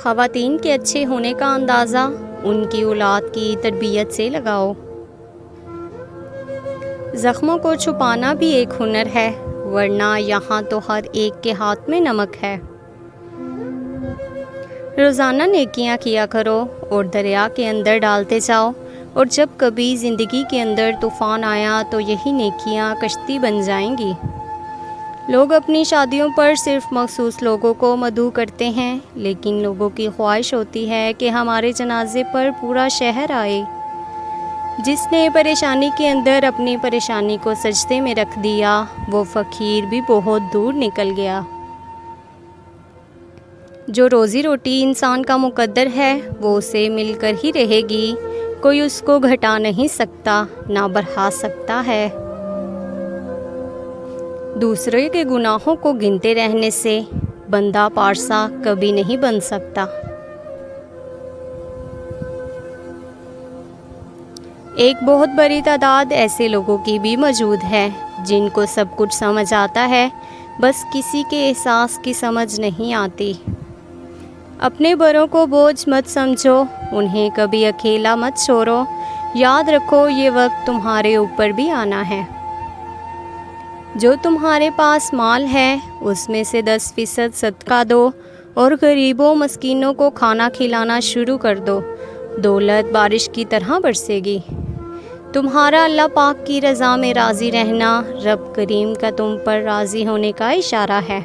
ख़वातीन के अच्छे होने का अंदाज़ा उनकी औलाद की तरबियत से लगाओ। ज़ख्मों को छुपाना भी एक हुनर है, वरना यहाँ तो हर एक के हाथ में नमक है। रोज़ाना नेकियां किया करो और दरिया के अंदर डालते जाओ, और जब कभी ज़िंदगी के अंदर तूफ़ान आया तो यही नेकियां कश्ती बन जाएंगी। लोग अपनी शादियों पर सिर्फ मखसूस लोगों को मदऊ करते हैं, लेकिन लोगों की ख्वाहिश होती है कि हमारे जनाजे पर पूरा शहर आए। जिसने परेशानी के अंदर अपनी परेशानी को सजदे में रख दिया, वो फ़कीर भी बहुत दूर निकल गया। जो रोज़ी रोटी इंसान का मुकद्दर है, वो उसे मिलकर ही रहेगी। कोई उसको घटा नहीं सकता, ना बढ़ा सकता है। दूसरे के गुनाहों को गिनते रहने से बंदा पारसा कभी नहीं बन सकता। एक बहुत बड़ी तादाद ऐसे लोगों की भी मौजूद है जिनको सब कुछ समझ आता है, बस किसी के एहसास की समझ नहीं आती। अपने बड़ों को बोझ मत समझो, उन्हें कभी अकेला मत छोड़ो। याद रखो, ये वक्त तुम्हारे ऊपर भी आना है। जो तुम्हारे पास माल है उसमें से 10% सदका दो और गरीबों मस्कीनों को खाना खिलाना शुरू कर दो। दौलत बारिश की तरह बरसेगी। तुम्हारा अल्लाह पाक की रज़ा में राज़ी रहना रब करीम का तुम पर राज़ी होने का इशारा है।